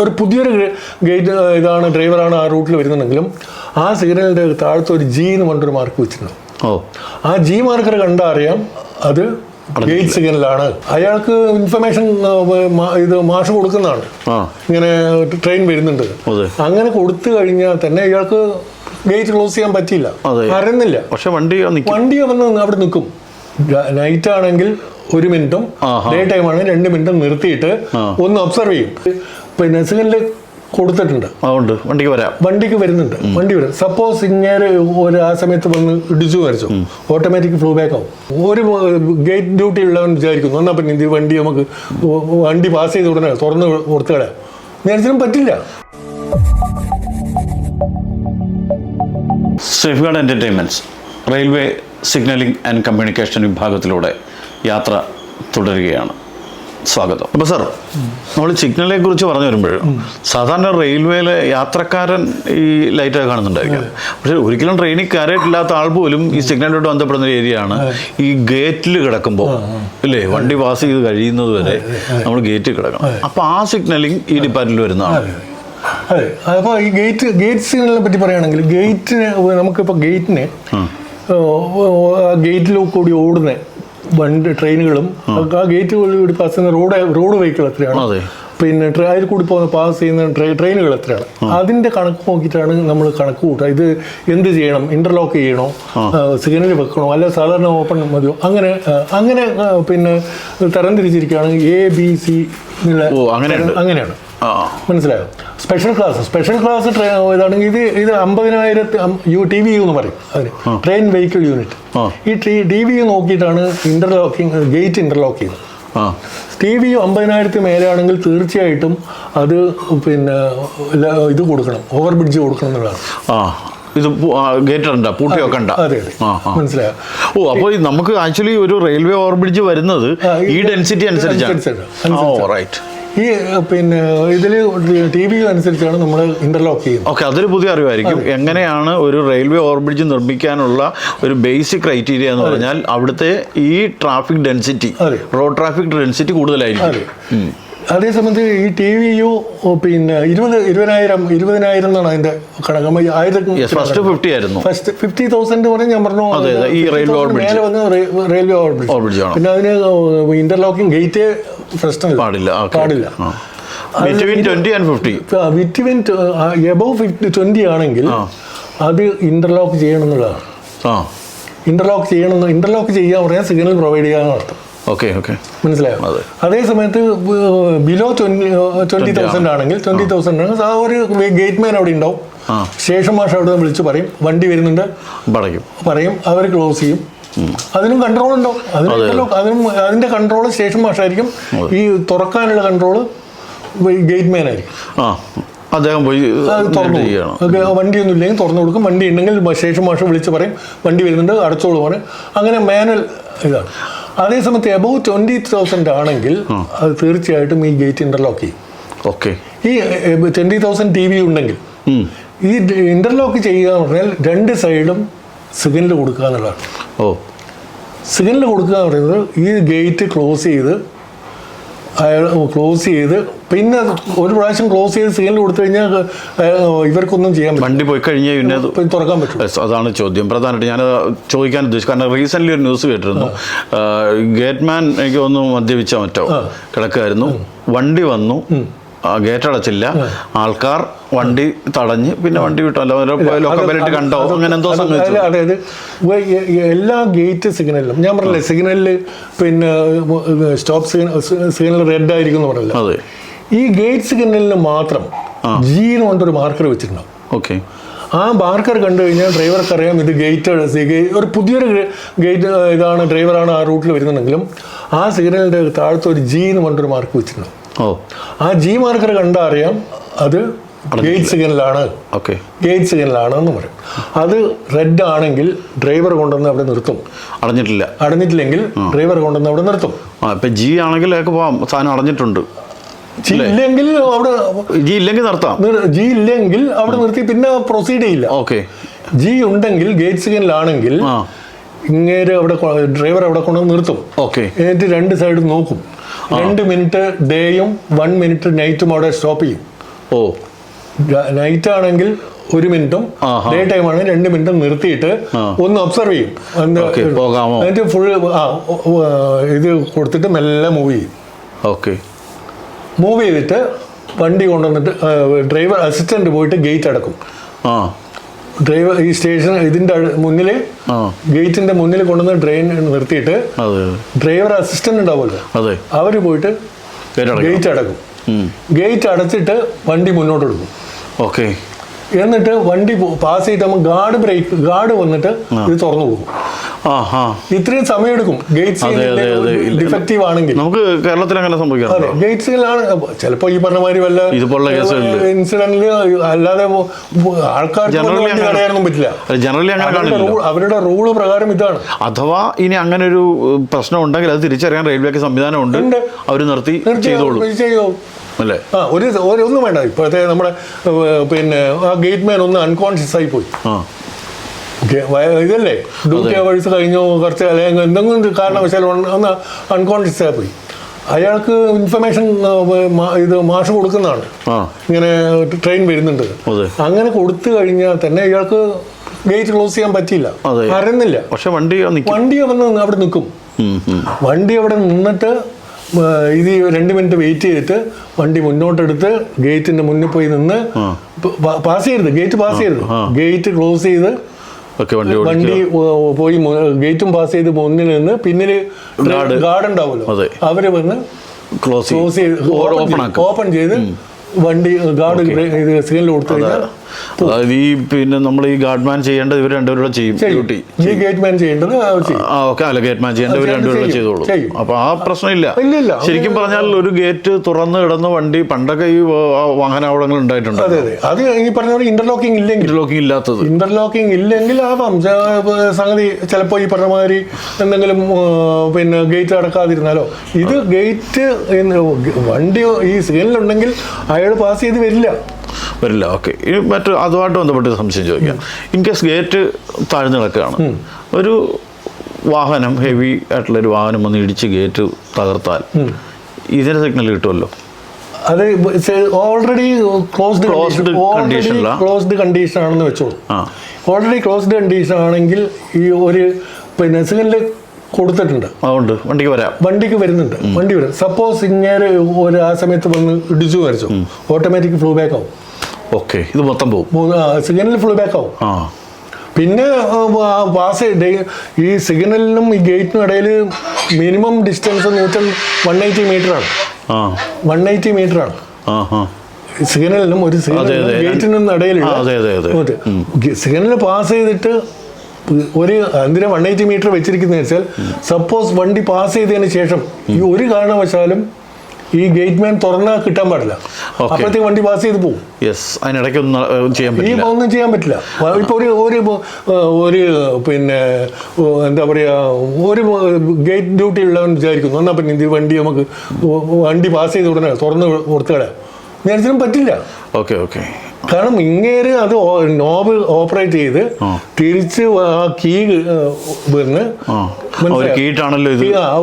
ഒരു പുതിയൊരു ഗേറ്റ് ഇതാണ് ഡ്രൈവറാണ് ആ റൂട്ടിൽ വരുന്നുണ്ടെങ്കിലും ആ സിഗ്നലിൻ്റെ താഴത്ത് ഒരു ജി എന്ന് പറഞ്ഞൊരു മാർക്ക് വെച്ചിട്ടുണ്ട്. ആ ജി മാർക്കർ കണ്ടാൽ അറിയാം അത് ഗേറ്റ് സിഗ്നലാണ്. അയാൾക്ക് ഇൻഫർമേഷൻ ഇത് മാഷ് കൊടുക്കുന്നതാണ്, ഇങ്ങനെ ട്രെയിൻ വരുന്നുണ്ട്. അങ്ങനെ കൊടുത്തു കഴിഞ്ഞാൽ തന്നെ ഇയാൾക്ക് ഗേറ്റ് ക്ലോസ് ചെയ്യാൻ പറ്റില്ല, അറിയുന്നില്ല. പക്ഷെ വണ്ടി വന്ന് അവിടെ നിൽക്കും. നൈറ്റ് ആണെങ്കിൽ 1 മിനിറ്റും ഡേ ടൈം ആണെങ്കിൽ 2 മിനിറ്റും നിർത്തിയിട്ട് ഒന്ന് ഒബ്സർവ് ചെയ്യും. പിന്നെ സിഗ്നലിൽ കൊടുത്തിട്ടുണ്ട്, വണ്ടിക്ക് വരുന്നുണ്ട്. വണ്ടി വരും. സപ്പോസ് ഇങ്ങനെ ആ സമയത്ത് വന്ന് ഇടിച്ചു വരച്ചു, ഓട്ടോമാറ്റിക് ഫ്ലോ ബാക്ക് ആവും. ഒരു ഗേറ്റ് ഡ്യൂട്ടി ഉള്ളവൻ വിചാരിക്കുന്നു എന്നാൽ പിന്നെ ഇത് വണ്ടി നമുക്ക് വണ്ടി പാസ് ചെയ്ത് ഉടനെ തുറന്ന് കൊടുത്തു കളയാം. നേരത്തിനും പറ്റില്ല. Safeguard entertainments railway signalling and communication വിഭാഗത്തിലൂടെ യാത്ര തുടരുകയാണ്. സ്വാഗതം. അപ്പോൾ സാർ, നമ്മൾ സിഗ്നലിനെ കുറിച്ച് പറഞ്ഞു വരുമ്പോൾ സാധാരണ റെയിൽവേയിലെ യാത്രക്കാരൻ ഈ ലൈറ്റൊക്കെ കാണുന്നുണ്ടായിരിക്കും. പക്ഷേ ഒരിക്കലും ട്രെയിനിൽ കയറിയിട്ടില്ലാത്ത ആൾ പോലും ഈ സിഗ്നലിലോട്ട് ബന്ധപ്പെടുന്ന ഒരു ഏരിയയാണ് ഈ ഗേറ്റിൽ കിടക്കുമ്പോൾ, ഇല്ലേ? വണ്ടി പാസ് ചെയ്ത് കഴിയുന്നത് വരെ നമ്മൾ ഗേറ്റിൽ കിടക്കണം. അപ്പോൾ ആ സിഗ്നലിംഗ് ഈ ഡിപ്പാർട്ട്മെൻറ്റിൽ വരുന്നതാണ്. അതെ. അപ്പോൾ ഈ ഗേറ്റ് സിഗ്നലിനെ പറ്റി പറയുകയാണെങ്കിൽ ഗേറ്റിന് നമുക്കിപ്പോൾ ഗേറ്റിന് ഗേറ്റിൽ കൂടി ഓടുന്ന ട്രെയിനുകളും ആ ഗേറ്റ് കൂടി പാസ് ചെയ്യുന്ന റോഡ് വെഹിക്കിൾ എത്രയാണ്, പിന്നെ അതിൽ കൂടി പാസ് ചെയ്യുന്ന ട്രെയിനുകൾ എത്രയാണ്, അതിൻ്റെ കണക്ക് നോക്കിയിട്ടാണ് നമ്മൾ കണക്ക് കൂട്ടുക. ഇത് എന്ത് ചെയ്യണം, ഇന്റർലോക്ക് ചെയ്യണോ, സിഗ്നൽ വെക്കണോ, അല്ല സാധാരണ ഓപ്പൺ മതിയോ, അങ്ങനെ പിന്നെ തരം എ ബി സി അങ്ങനെയാണ്. മനസ്സിലായോ? സ്പെഷ്യൽ ക്ലാസ് ഇതാണെങ്കിൽ ഇത് 50,000 TVU എന്ന് പറയും അതിന്, ട്രെയിൻ വെഹിക്കിൾ യൂണിറ്റ്. ഈ TVU നോക്കിയിട്ടാണ് ഗേറ്റ് ഇന്റർലോക്ക് ചെയ്യുന്നത്. TVU 50,000 മേലെയാണെങ്കിൽ തീർച്ചയായിട്ടും അത് പിന്നെ ഇത് കൊടുക്കണം, ഓവർ ബ്രിഡ്ജ് കൊടുക്കണം എന്നുള്ളതാണ്. ഇത് ഗേറ്റ് പൂട്ടി വെക്കണ്ട. മനസ്സിലായോ? അപ്പോൾ നമുക്ക് ആക്ച്വലി ഒരു റെയിൽവേ ഓവർ ബ്രിഡ്ജ് വരുന്നത് ഈ ഡെൻസിറ്റി അനുസരിച്ചാണ്. ഈ പിന്നെ ഇതിൽ TVU അനുസരിച്ചാണ് നമ്മൾ ഇന്റർലോക്ക് ചെയ്യുന്നത്. ഓക്കെ, അതൊരു പുതിയ അറിവായിരിക്കും. എങ്ങനെയാണ് ഒരു റെയിൽവേ ഓവർബ്രിഡ്ജ് നിർമ്മിക്കാനുള്ള ഒരു ബേസിക് ക്രൈറ്റീരിയ എന്ന് പറഞ്ഞാൽ അവിടുത്തെ ഈ traffic density, road traffic density കൂടുതലായിരിക്കും. അതേസമയത്ത് ഈ TVU പിന്നെ 20,000 എന്നാണ് അതിന്റെ കണക്ക്. ഫസ്റ്റ് 50 ആയിരുന്നു. ഫസ്റ്റ് 50,000 പറഞ്ഞ് ഞാൻ പറഞ്ഞു മേലെ വന്ന് റെയിൽവേ ഓവർബ്രിഡ്ജ്. പിന്നെ അതിന് ഇന്റർലോക്കിംഗ് ഗേറ്റ് പ്രശ്നമില്ല, പാടില്ല. ബിറ്റ്വീൻ 20 and 50, ബിറ്റ്വീൻ എബവ് 20 ആണെങ്കിൽ അത് ഇന്റർലോക്ക് ചെയ്യണം എന്നുള്ളതാണ്. ഇന്റർലോക്ക് ചെയ്യാൻ പറയാൻ സിഗ്നൽ പ്രൊവൈഡ് ചെയ്യാന്ന് അർത്ഥം. മനസ്സിലായോ? അതേ സമയത്ത് ബിലോ 20,000 ആണെങ്കിൽ 20,000 ആ ഒരു ഗേറ്റ് മാൻ അവിടെ ഉണ്ടാവും. സ്റ്റേഷൻ മാഷ് അവിടെ വിളിച്ച് പറയും വണ്ടി വരുന്നുണ്ട് പറയും, അവർ ക്ലോസ് ചെയ്യും. അതിനും കൺട്രോൾ ഉണ്ടോ? അതിന്റെ കൺട്രോൾ സ്റ്റേഷൻ മാഷായിരിക്കും. ഈ തുറക്കാനുള്ള കൺട്രോള് ഗേറ്റ് മാൻ ആയിരിക്കും. അദ്ദേഹം പോയി വണ്ടിയൊന്നും ഇല്ലെങ്കിൽ തുറന്നു കൊടുക്കും. വണ്ടി ഉണ്ടെങ്കിൽ സ്റ്റേഷൻ മാഷ് വിളിച്ച് പറയും വണ്ടി വരുന്നുണ്ട് അടച്ചോളൂ പറയും. അങ്ങനെ മാനുവൽ ഇതാണ്. അതേസമയത്ത് എബവ് 20,000 ആണെങ്കിൽ അത് തീർച്ചയായിട്ടും ഈ ഗേറ്റ് ഇന്റർലോക്ക് ചെയ്യും. ഈ 20,000 TVU ഉണ്ടെങ്കിൽ ഈ ഇന്റർലോക്ക് ചെയ്യുക എന്ന് പറഞ്ഞാൽ 2 സൈഡും സിഗ്നൽ കൊടുക്കുക എന്നുള്ളതാണ്. സിഗ്നൽ കൊടുക്കുക എന്ന് പറയുന്നത് ഈ ഗേറ്റ് ക്ലോസ് ചെയ്ത് പിന്നെ ഒരു പ്രാവശ്യം ക്ലോസ് ചെയ്ത് സിഗ്നൽ കൊടുത്തു കഴിഞ്ഞാൽ ഇവർക്കൊന്നും ചെയ്യാൻ പറ്റില്ല. വണ്ടി പോയി കഴിഞ്ഞാൽ പിന്നെ തുറക്കാൻ പറ്റും. അതാണ് ചോദ്യം പ്രധാനമായിട്ട് ഞാൻ ചോദിക്കാൻ ഉദ്ദേശിച്ചത്. കാരണം റീസെൻ്റ്ലി ഒരു ന്യൂസ് കേട്ടിരുന്നു, ഗേറ്റ് മാൻ എനിക്ക് തോന്നുന്നു മദ്യപിച്ച മറ്റോ കിടക്കായിരുന്നു, വണ്ടി വന്നു, ഗേറ്റ് അടച്ചില്ല, ആൾക്കാർ വണ്ടി തടഞ്ഞ് പിന്നെ വണ്ടി വിട്ടല്ലോ, ലോക്കബിലിറ്റി കണ്ടോ, അങ്ങനെ എന്തോ സംഭവിച്ചു. അതായത് എല്ലാ ഗേറ്റ് സിഗ്നലിലും ഞാൻ പറഞ്ഞില്ലേ, സിഗ്നലിൽ പിന്നെ സ്റ്റോപ്പ് സിഗ്നൽ റെഡ് ആയിരിക്കും എന്ന് പറഞ്ഞില്ല, ഈ ഗേറ്റ് സിഗ്നലിന് മാത്രം G എന്ന് പറഞ്ഞൊരു മാർക്കർ വെച്ചിട്ടുണ്ടാവും. ആ മാർക്കർ കണ്ടു കഴിഞ്ഞാൽ ഡ്രൈവർക്ക് അറിയാം ഇത് ഗേറ്റ്, ഒരു പുതിയൊരു ഗേറ്റ് ഇതാണ് ഡ്രൈവറാണ് ആ റൂട്ടിൽ വരുന്നുണ്ടെങ്കിലും ആ സിഗ്നലിൻ്റെ താഴത്ത് ഒരു G എന്ന് പറഞ്ഞൊരു മാർക്ക് വെച്ചിട്ടുണ്ടാവും. ആ G മാർക്കർ കണ്ടാൽ അറിയാം അത് ഗേറ്റ് സിഗ്നലാണ് എന്ന് പറയും. അത് റെഡ് ആണെങ്കിൽ ഡ്രൈവർ കൊണ്ടുവന്ന് അവിടെ നിർത്തും. അടഞ്ഞിട്ടില്ലെങ്കിൽ ഡ്രൈവർ കൊണ്ടുവന്ന് അവിടെ നിർത്തും. G ആണെങ്കിൽ സാധനം അടഞ്ഞിട്ടുണ്ട്, G ഇല്ലെങ്കിൽ നിർത്താം. G ഇല്ലെങ്കിൽ അവിടെ നിർത്തി പിന്നെ പ്രൊസീഡ് ചെയ്യില്ല. G ഉണ്ടെങ്കിൽ ഗേറ്റ് സിഗ്നലാണെങ്കിൽ ഇങ്ങേര് അവിടെ ഡ്രൈവർ അവിടെ കൊണ്ടുവന്ന് നിർത്തും. എന്നിട്ട് 2 സൈഡും നോക്കും. 2 മിനിറ്റ് ഡേയും 1 മിനിറ്റ് നൈറ്റും അവിടെ സ്റ്റോപ്പ് ചെയ്യും. ഓ, നൈറ്റ് ആണെങ്കിൽ 1 മിനിറ്റും ഡേ ടൈം ആണെങ്കിൽ 2 മിനിറ്റും നിർത്തിയിട്ട് ഒന്ന് ഒബ്സർവ് ചെയ്യും. എന്നിട്ട് ഫുൾ ഇത് കൊടുത്തിട്ട് മെല്ലെ മൂവ് ചെയ്യും. ഓക്കെ, മൂവ് ചെയ്തിട്ട് വണ്ടി കൊണ്ടുവന്നിട്ട് ഡ്രൈവർ അസിസ്റ്റന്റ് പോയിട്ട് ഗേറ്റ് അടക്കും. ഡ്രൈവർ ഈ സ്റ്റേഷൻ ഇതിന്റെ മുന്നിൽ ഗേറ്റിന്റെ മുന്നിൽ കൊണ്ടുവന്ന് ട്രെയിൻ നിർത്തിയിട്ട് ഡ്രൈവർ അസിസ്റ്റന്റ് ഉണ്ടാവുമല്ലോ, അവര് പോയിട്ട് ഗേറ്റ് അടക്കും. ഗേറ്റ് അടച്ചിട്ട് വണ്ടി മുന്നോട്ട് എടുക്കും. ഓക്കെ, എന്നിട്ട് വണ്ടി പാസ് ചെയ്തിട്ട് ഗാർഡ് വന്നിട്ട് ഇത് തുറന്നു പോകും. ഇത്രയും സമയം എടുക്കും. ഗേറ്റ് ഡിഫക്റ്റീവ് ആണെങ്കിൽ നമുക്ക് കേരളത്തിൽ അങ്ങനെ സംഭവിക്കാം. അതെ, ഗേറ്റ്സിലാണ് ചിലപ്പോ ഈ പറഞ്ഞ മാതിരി വല്ല ഇൻസിഡന്റില് അല്ലാതെ ആൾക്കാർക്ക് തടയാനൊന്നും പറ്റില്ല. അവരുടെ റൂള് പ്രകാരം ഇതാണ്. അഥവാ ഇനി അങ്ങനെ ഒരു പ്രശ്നം ഉണ്ടെങ്കിൽ അത് തിരിച്ചറിയാൻ റെയിൽവേക്ക് സംവിധാനം ഉണ്ട്, അവർ നിർത്തി ചെയ്തോളൂ അല്ലേ? ഒന്നും വേണ്ട. ഇപ്പോഴത്തെ നമ്മുടെ പിന്നെ ആ ഗേറ്റ് മാൻ ഒന്ന് അൺകോൺഷ്യസ് ആയി പോയി, ഇതല്ലേ ഡ്യൂട്ടി അവേഴ്സ് കഴിഞ്ഞോ കുറച്ച് അല്ലെങ്കിൽ എന്തെങ്കിലും കാരണവശാലും ഒന്ന് അൺകോൺഷ്യസ് ആയി പോയി. അയാൾക്ക് ഇൻഫർമേഷൻ ഇത് മാഷ് കൊടുക്കുന്നതാണ്, ഇങ്ങനെ ട്രെയിൻ വരുന്നുണ്ട്. അങ്ങനെ കൊടുത്തു കഴിഞ്ഞാൽ തന്നെ ഇയാൾക്ക് ഗേറ്റ് ക്ലോസ് ചെയ്യാൻ പറ്റിയില്ല, അറിയുന്നില്ല. പക്ഷെ വണ്ടി വന്ന് അവിടെ നിൽക്കും. വണ്ടി അവിടെ നിന്നിട്ട് ഇത് 2 മിനിറ്റ് വെയിറ്റ് ചെയ്തിട്ട് വണ്ടി മുന്നോട്ടെടുത്ത് ഗേറ്റിന്റെ മുന്നിൽ പോയി നിന്ന് പാസ് ചെയ്യരുത്, ഗേറ്റ് ക്ലോസ് ചെയ്ത് വണ്ടി പോയി ഗേറ്റും പാസ് ചെയ്ത് മുന്നിൽ നിന്ന് പിന്നിൽ ഗാർഡ് ഉണ്ടാവുമല്ലോ, അവര് വന്ന് ക്ലോസ് ചെയ്ത് ഓപ്പൺ ചെയ്ത് വണ്ടി ഗാർഡ് സിഗ്നൽ കൊടുത്തു കഴിഞ്ഞാൽ അതായത് ഈ പിന്നെ നമ്മൾ ഈ ഗാർഡ്മാൻ ചെയ്യേണ്ടത് ഇവർ രണ്ടുപേരുടെ ചെയ്യും ഡ്യൂട്ടി. ഈ ഗേറ്റ്മാൻ ചെയ്യേണ്ടത് ഗേറ്റ്മാൻ ചെയ്യേണ്ടത് ഇവർ രണ്ടുപേരുടെ ചെയ്തോളൂ. അപ്പൊ ആ പ്രശ്നമില്ല. ശരിക്കും പറഞ്ഞാൽ ഒരു ഗേറ്റ് തുറന്ന് കിടന്ന് വണ്ടി പണ്ടൊക്കെ ഈ വാഹനാപകടങ്ങൾ ഉണ്ടായിട്ടുണ്ട്. അതെ അതെ, അത് ഈ പറഞ്ഞ പോലെ ഇന്റർലോക്കിംഗ് ഇല്ലെങ്കിൽ ആവാം സംഗതി. ചിലപ്പോ ഈ പറഞ്ഞ മാതിരി എന്തെങ്കിലും പിന്നെ ഗേറ്റ് അടക്കാതിരുന്നാലോ. ഇത് ഗേറ്റ് വണ്ടി ഈ സിഗ്നലുണ്ടെങ്കിൽ അയാൾ പാസ് ചെയ്ത് വരില്ല. ഓക്കെ, ഇനി മറ്റു അതുമായിട്ട് ബന്ധപ്പെട്ട് സംശയം ചോദിക്കാം. ഇൻ കേസ് ഗേറ്റ് താഴ്ന്നു കിടക്കുകയാണ്, ഒരു വാഹനം ഹെവി ആയിട്ടുള്ളൊരു വാഹനം വന്ന് ഇടിച്ച് ഗേറ്റ് തകർത്താൽ ഇതിന് സിഗ്നൽ കിട്ടുമല്ലോ? അത് ഓൾറെഡി ക്ലോസ്ഡ് കണ്ടീഷൻ ആണെന്ന് വെച്ചോളൂ. ഓൾറെഡി ക്ലോസ്ഡ് കണ്ടീഷൻ ആണെങ്കിൽ ഈ ഒരു പിന്നെ സിഗ്നൽ കൊടുത്തിട്ടുണ്ട്, അതുകൊണ്ട് വണ്ടിക്ക് വരുന്നുണ്ട്. വണ്ടി വരും. സപ്പോസ് ഇങ്ങനെ ആ സമയത്ത് വന്ന് ഇടിച്ചു വരച്ചു, ഓട്ടോമാറ്റിക് ഫ്ലൂ ബാക്ക് ആവും. ഓക്കെ, ഇത് മൊത്തം പോകും, സിഗ്നലിൽ ഫ്ലൂ ബാക്ക് ആവും. പിന്നെ ഈ സിഗ്നലിനും ഈ ഗേറ്റിനും ഇടയിൽ മിനിമം ഡിസ്റ്റൻസ് 180 മീറ്റർ ആണ്. 180 മീറ്റർ ആണ് സിഗ്നലിനും ഒരു ഗേറ്റിനും ഇടയിലുള്ള. സിഗ്നൽ പാസ് ചെയ്തിട്ട് എന്തിനാ 180 മീറ്റർ വെച്ചിരിക്കുന്ന വെച്ചാൽ സപ്പോസ് വണ്ടി പാസ് ചെയ്തതിന് ശേഷം ഈ ഒരു കാരണവശാലും ഈ ഗേറ്റ്മാൻ തുറന്നാൽ കിട്ടാൻ പാടില്ല, അപ്പോഴത്തേക്ക് വണ്ടി പാസ് ചെയ്ത് പോകും. ഒന്നും ചെയ്യാൻ പറ്റില്ല. ഇപ്പൊ ഒരു പിന്നെ എന്താ പറയാ, ഒരു ഗേറ്റ് ഡ്യൂട്ടി ഉള്ളവൻ വിചാരിക്കുന്നു എന്നാ പിന്നെ ഇത് വണ്ടി പാസ് ചെയ്ത് ഉടനെ തുറന്ന് കൊടുത്തുകളയാം, നേരത്തിനും പറ്റില്ല. കാരണം ഇങ്ങേര് അത് നോബ് ഓപ്പറേറ്റ് ചെയ്ത് തിരിച്ച് ആ കീ വന്ന്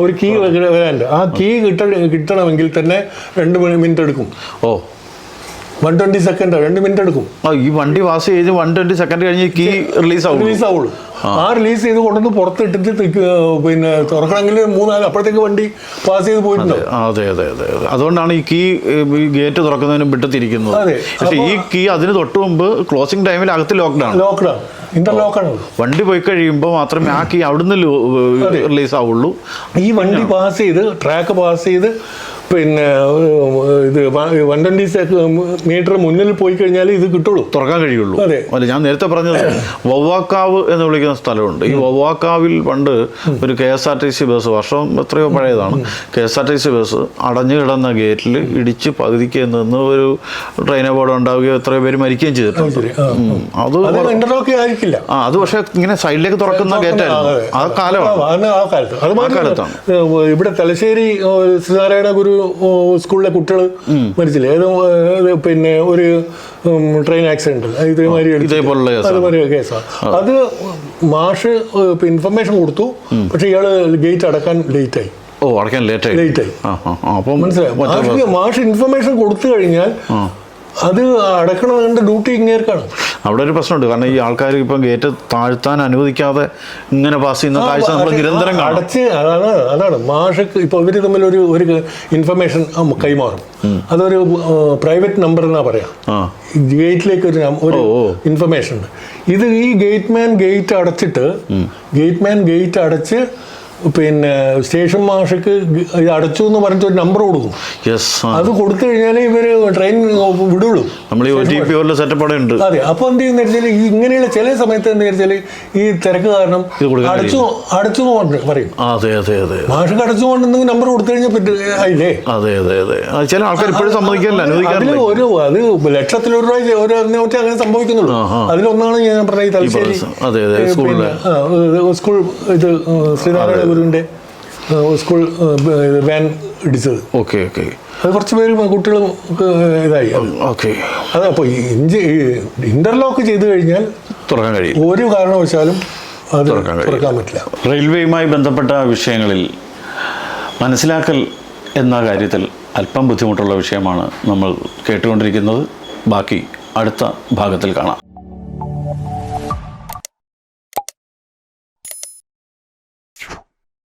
ഒരു കീ വരാനുണ്ട്. ആ കീ കിട്ടണമെങ്കിൽ തന്നെ 2 മിനിറ്റ് എടുക്കും. 120 സെക്കൻഡ് 2 മിനിറ്റ് എടുക്കും. ഈ വണ്ടി പാസ് ചെയ്ത് 120 സെക്കൻഡ് കഴിഞ്ഞ് കീ റിലീസ് ആവുള്ളൂ. ആ റിലീസ് ചെയ്ത് കൊണ്ടുവന്ന് പുറത്തിട്ടിട്ട് പിന്നെ തുറക്കണമെങ്കിൽ 3-4 അപ്പോഴത്തേക്ക് വണ്ടി പാസ് ചെയ്ത് പോയിട്ടുണ്ട്. അതുകൊണ്ടാണ് ഈ കീ ഗേറ്റ് തുറക്കുന്നതിന് വിട്ടത്തിരിക്കുന്നത്. പക്ഷേ ഈ കീ അതിന് തൊട്ട് മുമ്പ് ക്ലോസിംഗ് ടൈമിൽ അകത്ത് ലോക്ക്ഡൌൺ ഇന്റർലോക്കാണ്. വണ്ടി പോയി കഴിയുമ്പോൾ മാത്രമേ ആ കീ അവിടുന്ന് റിലീസ് ആവുള്ളൂ. ഈ വണ്ടി പാസ് ചെയ്ത് ട്രാക്ക് പാസ് ചെയ്ത് പിന്നെ ഇത് 120 മീറ്റർ മുന്നിൽ പോയി കഴിഞ്ഞാൽ ഇത് കിട്ടുള്ളൂ, തുറക്കാൻ കഴിയുള്ളൂ. അല്ല, ഞാൻ നേരത്തെ പറഞ്ഞത് വവ്വാക്കാവ് എന്ന് വിളിക്കുന്ന സ്ഥലമുണ്ട്. ഈ വവ്വാക്കാവിൽ പണ്ട് ഒരു KSRTC ബസ്, വർഷം എത്രയോ പഴയതാണ്, KSRTC ബസ് അടഞ്ഞു കിടന്ന ഗേറ്റിൽ ഇടിച്ച് പകുതിക്ക് നിന്ന് ഒരു ട്രെയിൻ അപകടം ഉണ്ടാവുകയോ എത്രയോ പേര് മരിക്കുകയും ചെയ്തിട്ടുണ്ട്. അത് പക്ഷെ ഇങ്ങനെ സൈഡിലേക്ക് തുറക്കുന്ന ഗേറ്റായിരുന്നു. ആ കാലത്താണ്. ഇവിടെ തലശ്ശേരി ശ്രീനാരായണ ഗുരു സ്കൂളിലെ കുട്ടികൾ മരിച്ചില്ലേ, ഏതോ പിന്നെ ഒരു ട്രെയിൻ ആക്സിഡന്റ് ഇതേപോലുള്ള കേസാണ്. അത് മാഷ് ഇൻഫർമേഷൻ കൊടുത്തു, പക്ഷെ ഇയാള് ഗേറ്റ് അടക്കാൻ ലേറ്റായി. മനസ്സിലായി. മാഷ് ഇൻഫർമേഷൻ കൊടുത്തു കഴിഞ്ഞാൽ അത് അടക്കണതിൻ്റെ ഡ്യൂട്ടി ഇങ്ങേർക്കാണ്. അവിടെ ഒരു പ്രശ്നമുണ്ട്. കാരണം ഈ ആൾക്കാർ ഇപ്പം ഗേറ്റ് താഴ്ത്താൻ അനുവദിക്കാതെ ഇങ്ങനെ പാസ് ചെയ്യുന്ന കാഴ്ച നമ്മൾ നിരന്തരം കാണും. അടച്ച് അതാണ് മാഷക്ക് ഇപ്പോൾ ഇവർ തമ്മിൽ ഒരു ഇൻഫർമേഷൻ കൈമാറും. അതൊരു പ്രൈവറ്റ് നമ്പർ എന്നാ പറയാം. ഗേറ്റിലേക്ക് ഒരു ഇൻഫർമേഷൻ ഉണ്ട്. ഇത് ഈ ഗേറ്റ് അടച്ച് പിന്നെ സ്റ്റേഷൻ മാഷക്ക് ഇത് അടച്ചു എന്ന് പറഞ്ഞിട്ട് ഒരു നമ്പർ കൊടുക്കും. അത് കൊടുത്തു കഴിഞ്ഞാൽ ഇവര് ട്രെയിൻ വിടുള്ളൂ. നമ്മൾ ഈ OTP സെറ്റപ്പ് അവിടെ ഉണ്ട്. അതെ. അപ്പോൾ എന്ത് ചെയ്യുന്ന വെച്ചാൽ ഇങ്ങനെയുള്ള ചില സമയത്ത് എന്താ വെച്ചാൽ ഈ തിരക്ക് കാരണം അടച്ചു പറയും. മാഷക്ക് അടച്ചു കൊണ്ടെങ്കിൽ നമ്പർ കൊടുത്തു കഴിഞ്ഞാൽ ആയില്ലേ. ചില ആൾക്കാർ ഇപ്പോഴും സമ്മതിക്കില്ല. അത് ലക്ഷത്തിലൊരു രൂപ അങ്ങനെ സംഭവിക്കുന്നുള്ളൂ. അതിലൊന്നാണ് ഞാൻ പറഞ്ഞ ഈ തലശ്ശേരി സ്കൂൾ ഇത് ശ്രീനാരായണ ഗുരുവിന്റെ സ്കൂൾ വാൻ ഇടിച്ചത്. അത് കുറച്ച് പേര് കുട്ടികളും ഇതായി. അത് അപ്പോൾ ഇന്റർലോക്ക് ചെയ്ത് കഴിഞ്ഞാൽ തുറക്കാൻ കഴിയും. ഒരു കാരണവശാലും അത് തുറക്കാൻ പറ്റില്ല. റെയിൽവേയുമായി ബന്ധപ്പെട്ട വിഷയങ്ങളിൽ മനസ്സിലാക്കൽ എന്ന കാര്യത്തിൽ അല്പം ബുദ്ധിമുട്ടുള്ള വിഷയമാണ് നമ്മൾ കേട്ടുകൊണ്ടിരിക്കുന്നത്. ബാക്കി അടുത്ത ഭാഗത്തിൽ കാണാം.